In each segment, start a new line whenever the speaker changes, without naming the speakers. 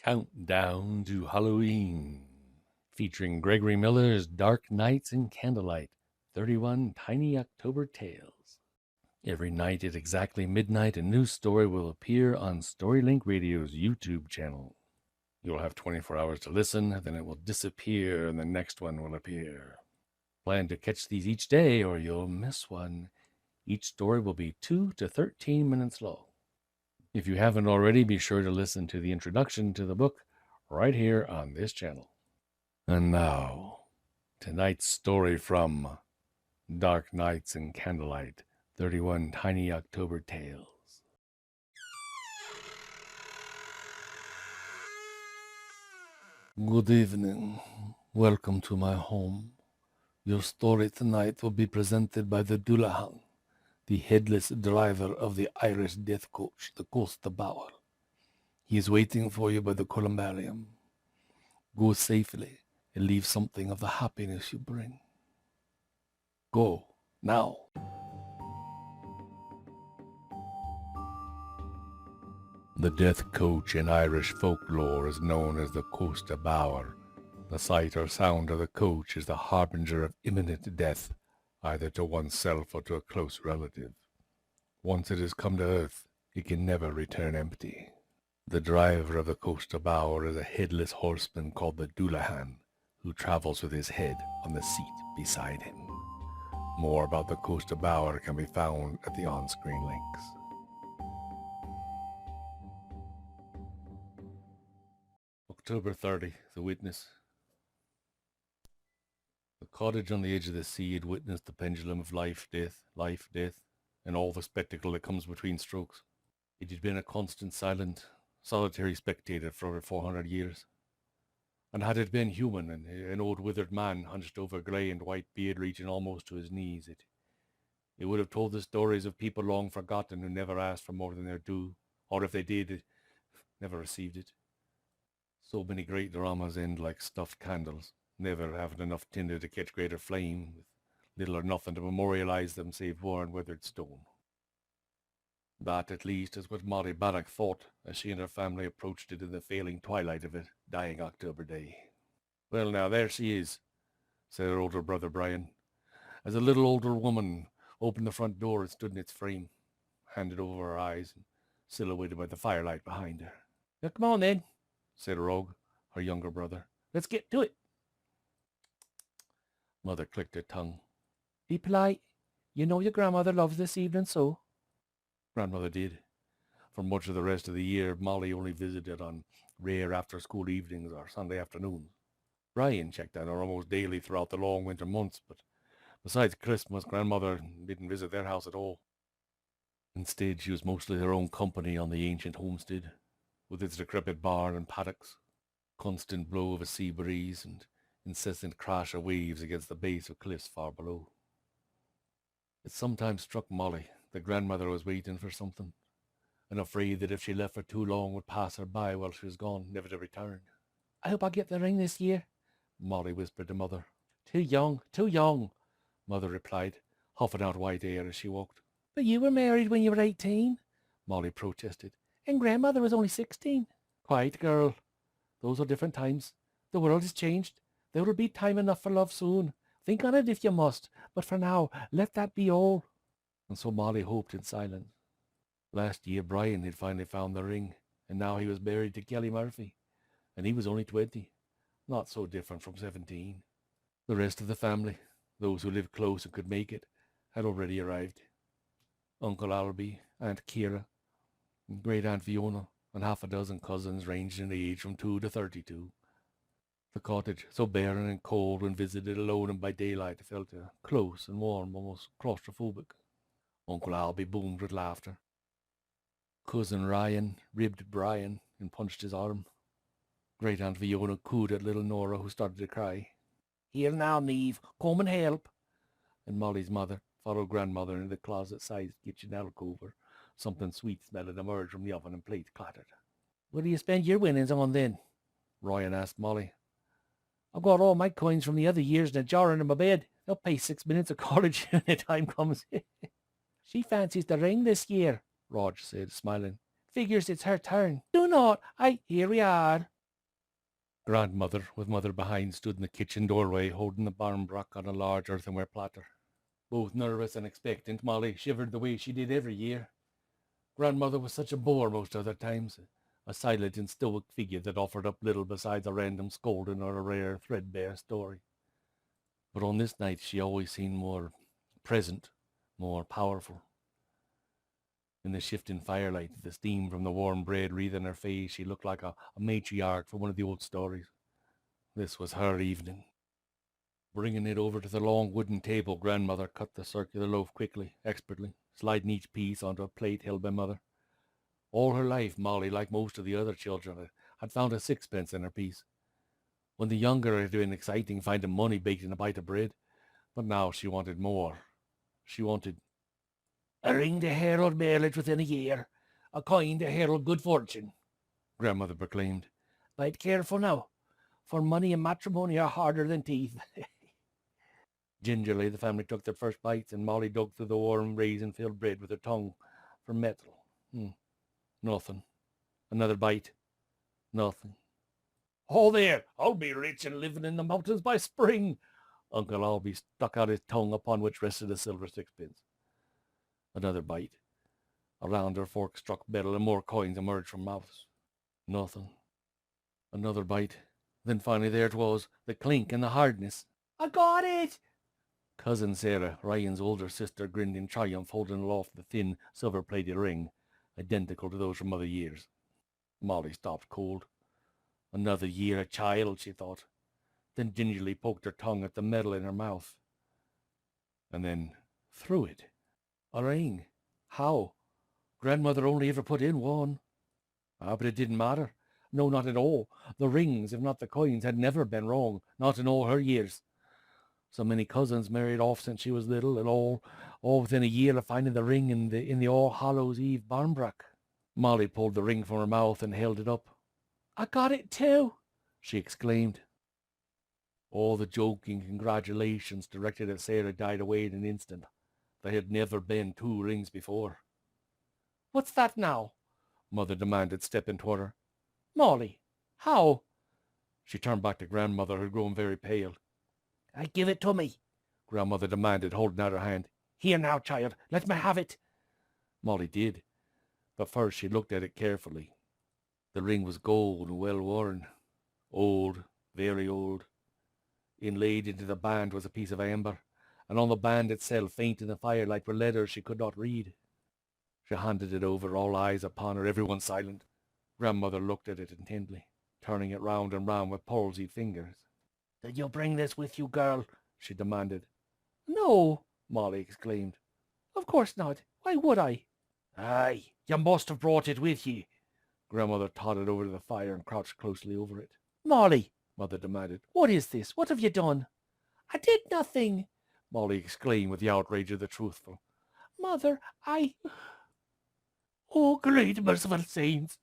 Countdown to Halloween, featuring Gregory Miller's Dark Nights and Candlelight, 31 Tiny October Tales. Every night at exactly midnight, a new story will appear on StoryLink Radio's YouTube channel. You'll have 24 hours to listen, then it will disappear and the next one will appear. Plan to catch these each day or you'll miss one. Each story will be 2 to 13 minutes long. If you haven't already, be sure to listen to the introduction to the book right here on this channel. And now, tonight's story from Dark Nights and Candlelight, 31 Tiny October Tales. Good evening. Welcome to my home. Your story tonight will be presented by the Dullahan, the headless driver of the Irish death coach, the Costa Bauer. He is waiting for you by the columbarium. Go safely and leave something of the happiness you bring. Go, now. The death coach in Irish folklore is known as the Costa Bauer. The sight or sound of the coach is the harbinger of imminent death, either to oneself or to a close relative. Once it has come to earth, it can never return empty. The driver of the Costa Bauer is a headless horseman called the Dullahan, who travels with his head on the seat beside him. More about the Costa Bauer can be found at the on-screen links. October 30, the witness. The cottage on the edge of the sea had witnessed the pendulum of life, death, and all the spectacle that comes between strokes. It had been a constant, silent, solitary spectator for over 400 years. And had it been human, and an old withered man hunched over grey and white beard reaching almost to his knees, it would have told the stories of people long forgotten who never asked for more than their due, or if they did, never received it. So many great dramas end like stuffed candles, never having enough tinder to catch greater flame, with little or nothing to memorialize them save worn, withered stone. That, at least, is what Molly Bannock thought as she and her family approached it in the failing twilight of a dying October day. Well, now, there she is, said her older brother Brian, as a little older woman opened the front door and stood in its frame, handed over her eyes and silhouetted by the firelight behind her. Now, come on, then, said Rogue, her younger brother. Let's get to it. Mother clicked her tongue. Be polite. You know your grandmother loves this evening, so. Grandmother did. For much of the rest of the year, Molly only visited on rare after-school evenings or Sunday afternoons. Brian checked on her almost daily throughout the long winter months, but besides Christmas, Grandmother didn't visit their house at all. Instead, she was mostly their own company on the ancient homestead, with its decrepit barn and paddocks, constant blow of a sea breeze, and incessant crash of waves against the base of cliffs far below. It sometimes struck Molly that Grandmother was waiting for something, and afraid that if she left for too long would pass her by while she was gone, never to return. I hope I get the ring this year, Molly whispered to Mother. Too young, Mother replied, huffing out white air as she walked. But you were married when you were 18, Molly protested, and Grandmother was only 16. Quiet, girl. Those are different times. The world has changed. There will be time enough for love soon. Think on it if you must, but for now, let that be all. And so Molly hoped in silence. Last year, Brian had finally found the ring, and now he was married to Kelly Murphy, and he was only 20, not so different from 17. The rest of the family, those who lived close and could make it, had already arrived. Uncle Albie, Aunt Kira, Great Aunt Fiona, and half a dozen cousins ranged in age from 2 to 32. The cottage, so barren and cold when visited alone and by daylight, felt close and warm, almost claustrophobic. Uncle Albie boomed with laughter. Cousin Ryan ribbed Brian and punched his arm. Great Aunt Fiona cooed at little Nora, who started to cry. Here now, Neve, come and help. And Molly's mother followed Grandmother into the closet-sized kitchen alcove, where something sweet-smelling emerged from the oven and plates clattered. What do you spend your winnings on, then? Ryan asked Molly. I've got all my coins from the other years in a jar under my bed. They'll pay 6 minutes of college when the time comes. She fancies the ring this year, Rog said, smiling. Figures it's her turn. Do not. Here we are. Grandmother, with Mother behind, stood in the kitchen doorway, holding the barmbrack on a large earthenware platter. Both nervous and expectant, Molly shivered the way she did every year. Grandmother was such a bore most other times, a silent and stoic figure that offered up little besides a random scolding or a rare, threadbare story. But on this night she always seemed more present, more powerful. In the shifting firelight, the steam from the warm bread wreathing her face, she looked like a matriarch from one of the old stories. This was her evening. Bringing it over to the long wooden table, Grandmother cut the circular loaf quickly, expertly, sliding each piece onto a plate held by Mother. All her life, Molly, like most of the other children, had found a sixpence in her piece. When the younger it had been exciting finding money baked in a bite of bread, but now she wanted more. She wanted a ring to herald marriage within a year, a coin to herald good fortune, Grandmother proclaimed. Bite careful now, for money and matrimony are harder than teeth. Gingerly the family took their first bites, and Molly dug through the warm raisin-filled bread with her tongue for metal. Nothing. Another bite. Nothing. Oh, there! I'll be rich and living in the mountains by spring. Uncle Albie stuck out his tongue, upon which rested a silver sixpence. Another bite. A rounder fork struck metal, and more coins emerged from mouths. Nothing. Another bite. Then finally there it was, the clink and the hardness. I got it! Cousin Sarah, Ryan's older sister, grinned in triumph, holding aloft the thin, silver-plated ring, identical to those from other years. Molly stopped cold. Another year a child, she thought, then gingerly poked her tongue at the metal in her mouth. And then through it. A ring. How? Grandmother only ever put in one. But it didn't matter. No, not at all. The rings, if not the coins, had never been wrong, not in all her years. So many cousins married off since she was little, and all within a year of finding the ring in the All Hallows Eve barmbrack. Molly pulled the ring from her mouth and held it up. I got it too, she exclaimed. All the joking congratulations directed at Sarah died away in an instant. There had never been two rings before. What's that now? Mother demanded, stepping toward her. Molly, how? She turned back to Grandmother, who had grown very pale. Give it to me, Grandmother demanded, holding out her hand. Here now, child, let me have it. Molly did, but first she looked at it carefully. The ring was gold and well worn. Old, very old. Inlaid into the band was a piece of amber, and on the band itself, faint in the firelight, were letters she could not read. She handed it over, all eyes upon her, everyone silent. Grandmother looked at it intently, turning it round and round with palsied fingers. Did you bring this with you, girl? She demanded. No, Molly exclaimed. Of course not. Why would I? Aye, you must have brought it with ye. Grandmother tottered over to the fire and crouched closely over it. Molly, Mother demanded, what is this? What have you done? I did nothing, Molly exclaimed with the outrage of the truthful. Mother, Oh, great merciful saints,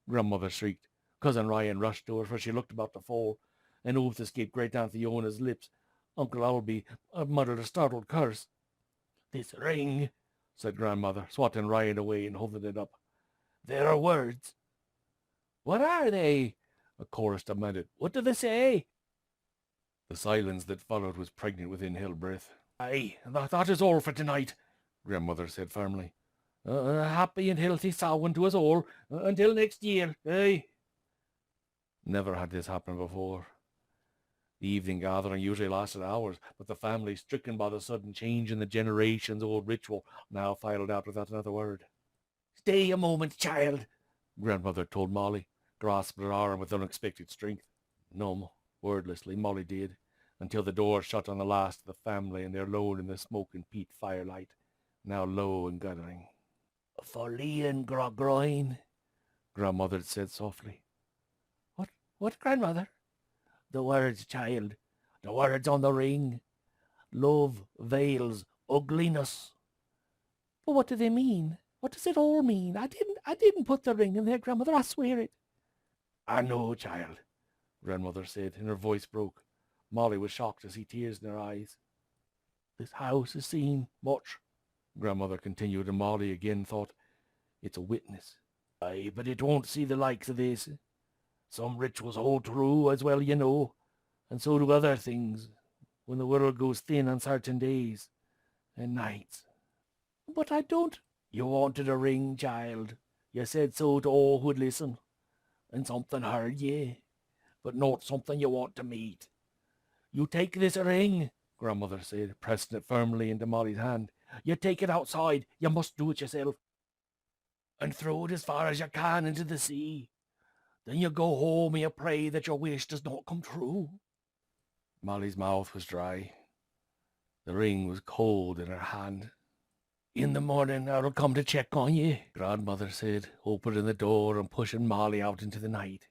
Grandmother shrieked. Cousin Ryan rushed to her, for she looked about to fall. An oath escaped Great Aunt Fiona's lips. Uncle Albie muttered a startled curse. This ring, said Grandmother, swatting Ryan away and holding it up. There are words. What are they? A chorus demanded. What do they say? The silence that followed was pregnant with inhaled breath. Aye, that is all for tonight, Grandmother said firmly. Happy and healthy Samhain to us all, until next year, aye. Never had this happened before. The evening gathering usually lasted hours, but the family, stricken by the sudden change in the generations-old ritual, now filed out without another word. Stay a moment, child, Grandmother told Molly, grasping her arm with unexpected strength. Numb, wordlessly, Molly did, until the door shut on the last of the family and they were alone in the smoking peat firelight, now low and guttering. For Leon Grogroin, Grandmother said softly. What, Grandmother? The words, child. The words on the ring. Love veils ugliness. But what do they mean? What does it all mean? I didn't put the ring in there, Grandmother. I swear it. I know, child, Grandmother said, and her voice broke. Molly was shocked to see tears in her eyes. This house has seen much, Grandmother continued, and Molly again thought, it's a witness. Aye, but it won't see the likes of this. Some rituals hold true as well, and so do other things when the world goes thin on certain days and nights. But I don't. You wanted a ring, child. You said so to all who'd listen, and something heard ye, but not something you want to meet. You take this ring, grandmother said, pressing it firmly into Molly's hand. You take it outside. You must do it yourself. And throw it as far as you can into the sea. Then you go home and you pray that your wish does not come true. Molly's mouth was dry. The ring was cold in her hand. In the morning I'll come to check on you, grandmother said, opening the door and pushing Molly out into the night.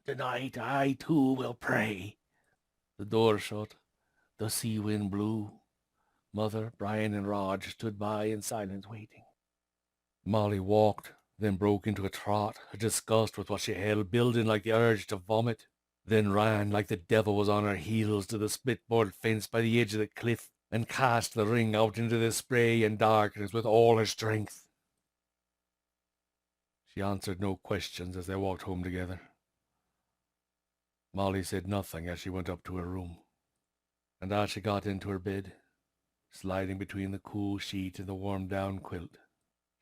Tonight I too will pray. The door shut. The sea wind blew. Mother, Brian, and Rog stood by in silence waiting. Molly walked, then broke into a trot, her disgust with what she held building like the urge to vomit, then ran like the devil was on her heels to the split-board fence by the edge of the cliff and cast the ring out into the spray and darkness with all her strength. She answered no questions as they walked home together. Molly said nothing as she went up to her room, and as she got into her bed, sliding between the cool sheet and the warm down quilt,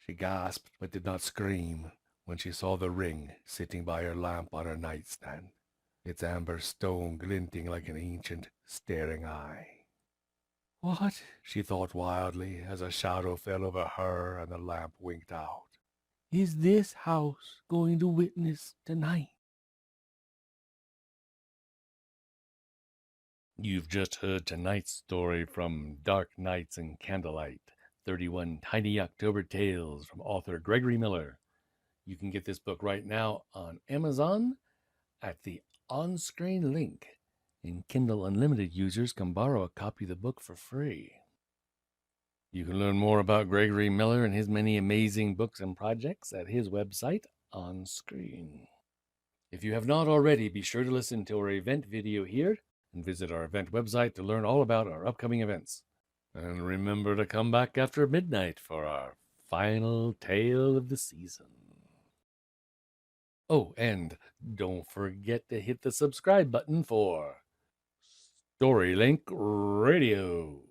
she gasped but did not scream when she saw the ring sitting by her lamp on her nightstand, its amber stone glinting like an ancient, staring eye. What? She thought wildly as a shadow fell over her and the lamp winked out. Is this house going to witness tonight? You've just heard tonight's story from Dark Nights and Candlelight, 31 Tiny October Tales from author Gregory Miller. You can get this book right now on Amazon at the on-screen link, and Kindle Unlimited users can borrow a copy of the book for free. You can learn more about Gregory Miller and his many amazing books and projects at his website, On Screen. If you have not already, be sure to listen to our event video here and visit our event website to learn all about our upcoming events. And remember to come back after midnight for our final tale of the season. Oh, and don't forget to hit the subscribe button for StoryLink Radio.